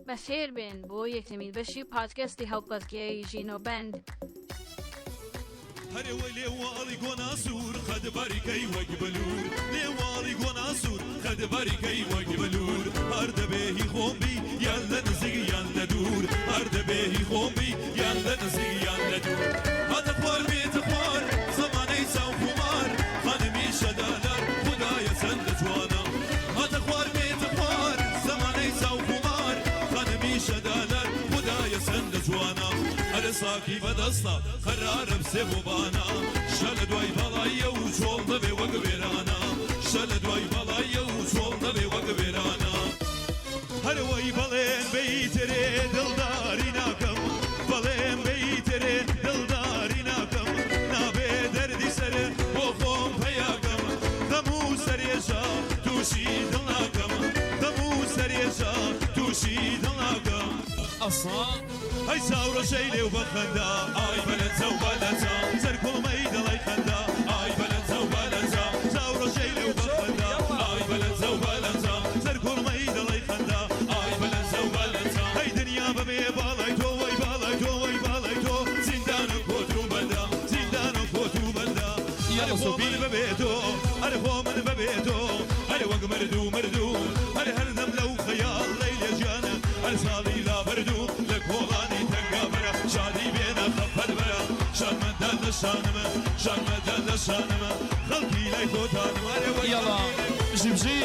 بخیر بین بو یکتمید بشی پادکستی هەڵپەت گێی ژینۆ بەند هەرێوە لێواڵی گۆناسوور خەدباریکەی وەک بەلور لێواڵی گۆناسوور خەدباریکەی وەک بەلور هەر دەبێهی خۆمبی یان لە نزیک یان لە دوور هەر دەبێهی خۆمبی یان لە نزیک یان لە دوور هاتە خوار بێتە خوار زەمانەی چاو خۆمار خانمی شەدادار خودایە چەندە جوانە هاتە خوار بێتە خوار زەمانەی چاو خۆمار خانمی شەدادار خودایە چەندە جوانە هەرە ساکی بەدەستە قەرارە بسێ بۆ بانە شە لە دوای بەڵایە و چۆڵ دەبێ وەک وێرانە شە لە دوای بەڵایە و چۆڵ دەبێ وەک وێرانە هەرەوەی بەڵێن بەیترێ دڵداری ناکەم بەڵێن بەیترێ دڵداری ناکەم نابێ دەردی سەرێ بۆ خۆم پەیاکەم دەم و سەرێژە تووشی دڵ ناکەم دەم و سەرێژە تووشی دڵ ناکەم ئەسڵا هەی چاوڕەشەی لێو بەخەندا ئای بەلەنجە و بەلەنجە سەرکۆڵمەی دەڵی خەندا ئای بەلەنجە و بەلەنجە چاوڕەشەی لێو بەخەندا ئای بەلەنجە و بەلەنجە سەرکۆڵمەی دەڵی خەندا ئای بەلەنجە و بەلەنجە هەی دنیا بەبێ باڵای تۆ وەی باڵای تۆ وەی باڵای تۆ زیندانە کۆت و بەندە زیندانە کۆت و بەندە هەرە خۆ من بەبێ تۆ هەرە خۆ من بەبێ تۆ هەرە وەک مردوو مردوو هەرە هەردەم لەو خەیاڵ لەیلێ ژیانە هەر ساڵی لا بردوو لە کۆڵانی تەنگا بەرە شادی بێنە خەفەت بەرە شانمەدە لە شانمە شانمەدە لە شانمە خەڵکی لای خۆتانم هەرە وەی یاڵا ژیبژی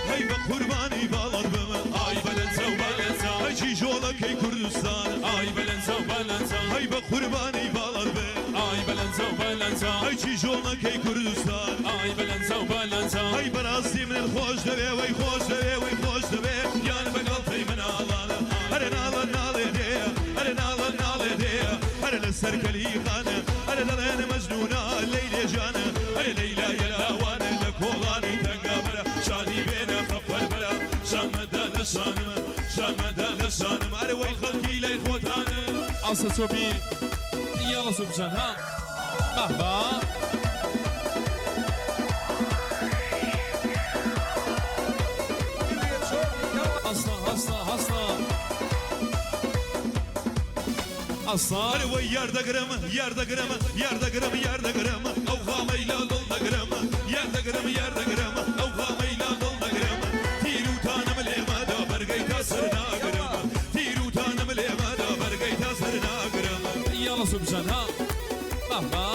هەی بە قوربانی باڵات بمە ئای بەلەنجە و بەلەنجە هەیچی ژۆڵەکەی کوردستان ئای بەلەنجە و بەلەنجە هەی بە قوربانی باڵات بێ ئای بەلەنجە و بەلەنجە هەیچی ژۆڵەکەی کوردستان ئای بەلەنجە و بەلەنجە هەی بەڕاستی من خۆش دەوێ وەی خۆش دەوێ وەی خۆش دەوێ یان بەگەڵتەی مناڵانە هەرە ناڵە ناڵێ دێە هەرە ناڵە ناڵێ دێە هەرە لە سەرکەلی خانە هەرە دەڵێن مەجنونە لەیلێ ژانە هەرە لەیلا یەلاوانە لە کۆڵانی تەنگا بەرە شادی بێنە خەفەت بەرە شانمەدە لە شانمە شانمەدە لە شانم هەرە وەی خەڵکی لای خۆتانە ئاسە چۆبی یاڵە سوبژان ها بەهبا هەستا هەستا هەستا ئەستا هەرە وەی یاردەگرم یاردەگرم یاردەگرم یاردەگرم ئەو خامەی لا دڵ دەگرم یاردەگرم یاردەگرم ئەو خامەی لا دڵ دەگرم تیروتانم لێمەدا بەرگەی تا سەر ناگرم تیروتانم لێمەدا بەرگەی تا سەر ناگرم یاڵە سوبژان ها بەهبا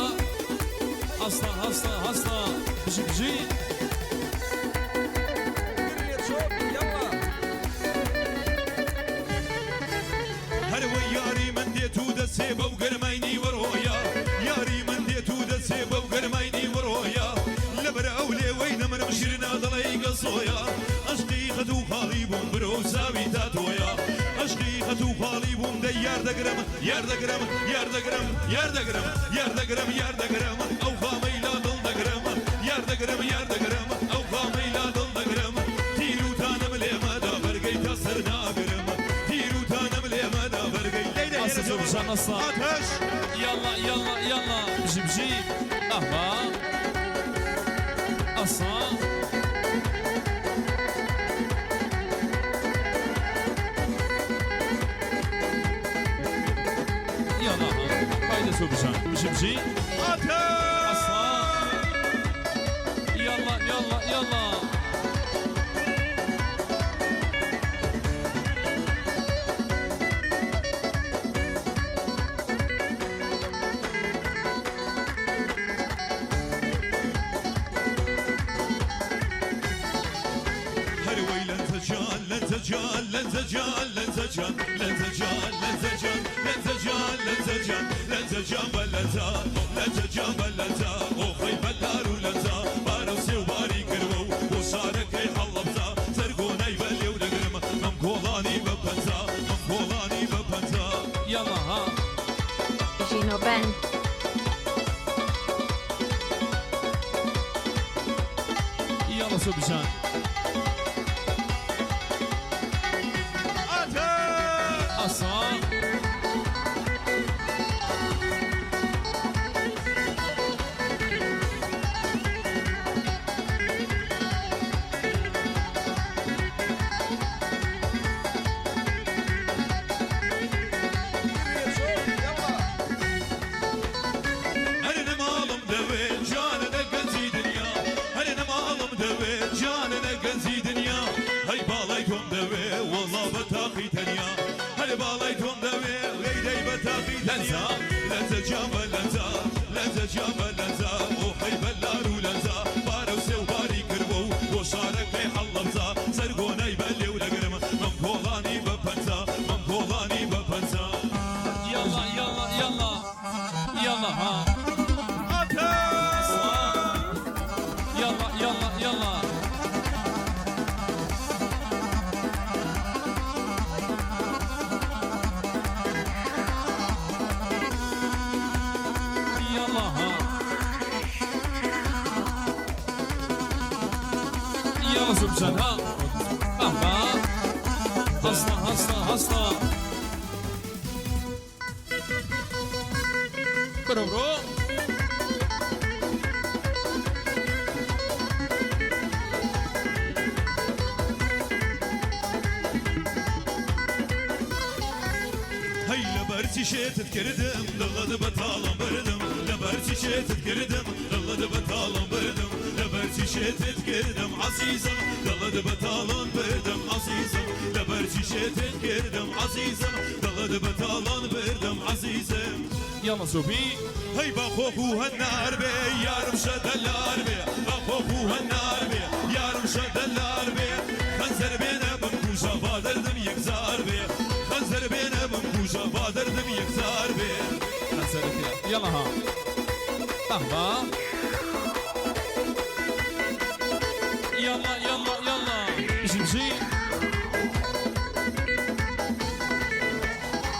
هەستا هەستا هەستا بژی هەروە یاری من دێت و دەسێ بەو گەرماینی وەڕۆیە یاری من دێت و دەسێ بەو گەرماینی وەڕۆیە لەبەر ئەو لێوەی نەمرم شیرنا دەڵێی گەزۆیە عەشقی خەت و خاڵی بووم برۆ چاوی تا تۆیە عەشقی خەت و خاڵی بووم دەی یاردەگرم یاردەگرم یاردەگرم یاردەگرم یاردەگرم یاردەگرم ئەو خامەی لا دڵ دەگرم یاردەگرم یاردەگرم ئەو خامەی لا دڵ دەگرم تیروتانم لێمەدا بەرگەی تا سەر ناگرم تیروتانم لێمەدا بەرگەی ئاسە چۆبژان ئەستا ئاتەش يلا يلا يلا جيب جيب أهبا أصا يلا بايدة سوبشان جيب جيب ئاتەش أصا يلا يلا يلا هەروەی لەنزەجان لەنزەجان لەنزەجان لەنزەجان لەنزەجان لەنزەجان لەنزەجان لەنزەجان لەنزەجان بەلەنجە لەنزەجان بەلەنجە ئۆخەی بەلار و لەنجە بارە و سێوباری کردوە و بۆ شارەکەی هەڵەبجە سەرگۆنای بە لێو دەگرم ئەم کۆڵانی بە پەنجە ئەم کۆڵانی بە پەنجە يلا ها ژینۆ بەند يلا سوبشان ئاتەش أصا لنزا لنزا جامل لنزا لنزا جامل لنزا وحيب اللارو لنزا بارو سو باري كربو وشارك بي حلبزا سرقونا يبلي ولقرم من كولاني ببنزا من كولاني ببنزا يلا يلا يلا يلا ها يلا يلا يلا يلا ها يلا سبحان ها أها هسنا هسنا هسنا برو برو هي لبرتي شيت تكردم لغد بطالم بردم لبرتي شيت تكردم لغد بطالم بردم لبرتي شيت تكردم عزيزم لغد بطالم بردم عزيزم لبرتي شيت تكردم عزيزم لغد بطالم بردم عزيزم يلا صوفي هي بخوخو هالنار بي يا رمشد اللار بي بخوخو هالنار بي يا رمشد اللار بي خنزر بينا بمكوشا بادردم يكزار بي خنزر بينا بمكوشا بادردم يكزار بي يلا ها أها يلا يلا يلا جمجي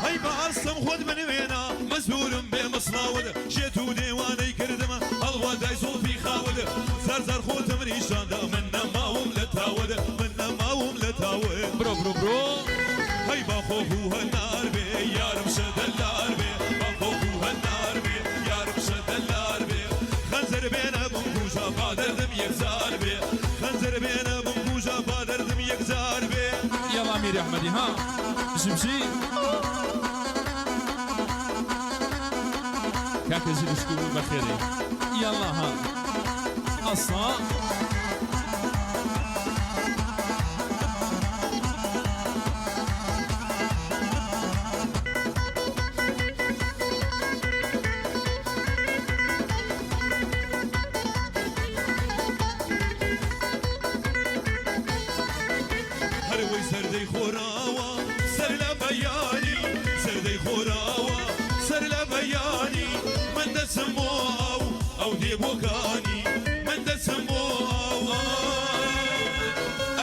هي بأصم خود من وينا مسؤول بمصناود جيتو ديواني كردم الوضع صوفي خاود زرزر خود من إيشان منا ما هم لتاود منا ما هم لتاود برو برو برو هي بخوفو هالنار بي يا رمشد اللار بي بخوفو هالنار بي يا رمشد اللار بي خنزر بينا بمكوشا بادردم يكزار بي خنزر بينا بمكوشا بادردم يكزار بي يلا أمير أحمدي ها جمجي كاكا زي شكون بخيري يلا ها أصلا هروي سردي خوراوا سر لبياني سردي خوراوا سر لبياني من دسمو او ديبوكاني من دسمو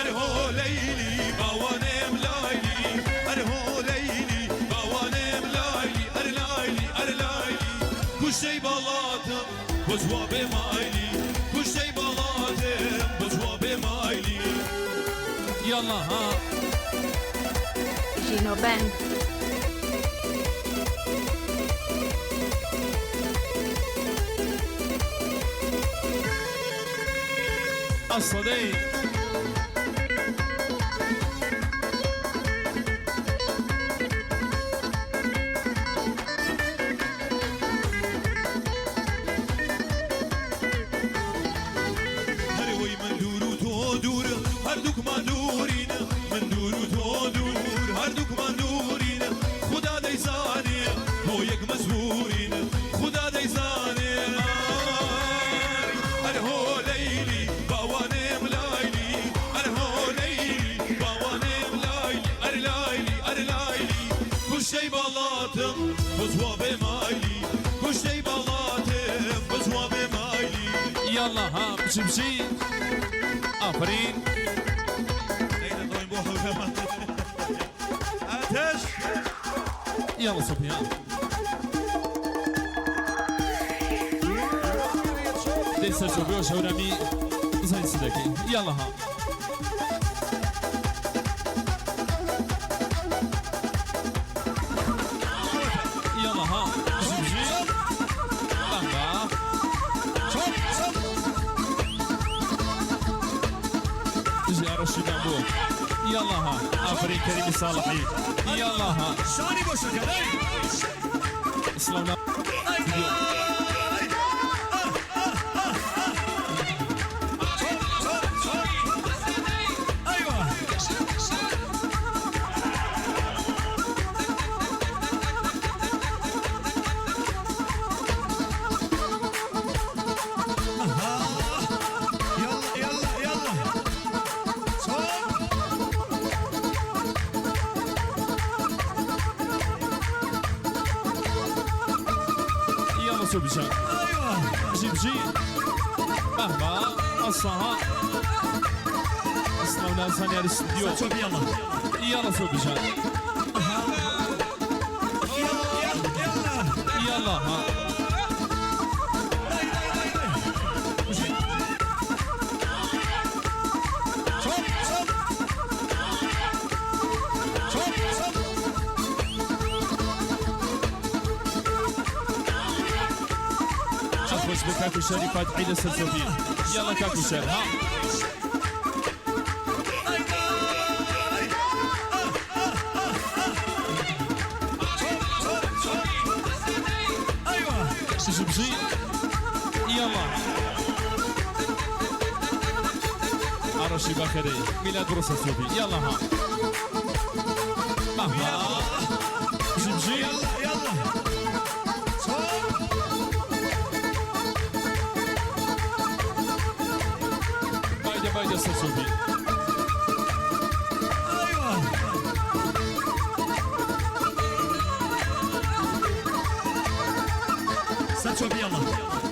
ارهو ليلي باوانم لايلي ارهو ليلي باوانم لايلي ار لايلي ار لايلي كشتي بلاتم بزوا بمايلي كشتي بلاتم بزوا بمايلي يلا ها Gino Band. الصدي هروي من دور وتودور هردوك ما دورين من دور وتودور هردوك ما دورين خدا ديزاني هو يك مسهورين خدا ديزاني ارهو ليلي باوانم لايلي ارهو ليلي باوانم لايلي ار لايلي ار لايلي كل شي بلاتم بزوا بمايلي كل شي بلاتم بزوا بمايلي يلا ها جمجي آفرين آتش يلا صبيان لسه شوفيو شورامي زين سيدكي يلا ها يلا ها جمجي أها جي أرشي بابو يلا ها آفرين كريم صالحي يلا ها شاني بوشك اسلام يلا صوبي جان ايوه جي مهما الصها اصلا ثانية الاستديو شوف يلا يلا صوبي جان يلا ها خوش بكاكو شاري فاتحي لسلسوفي يلا كاكو شاري ها جبجي يلا عرشي بخيري ميلاد بروسة سوفي يلا ها مهما جبجي يلا بايدة سوفي ايوه شوف يلا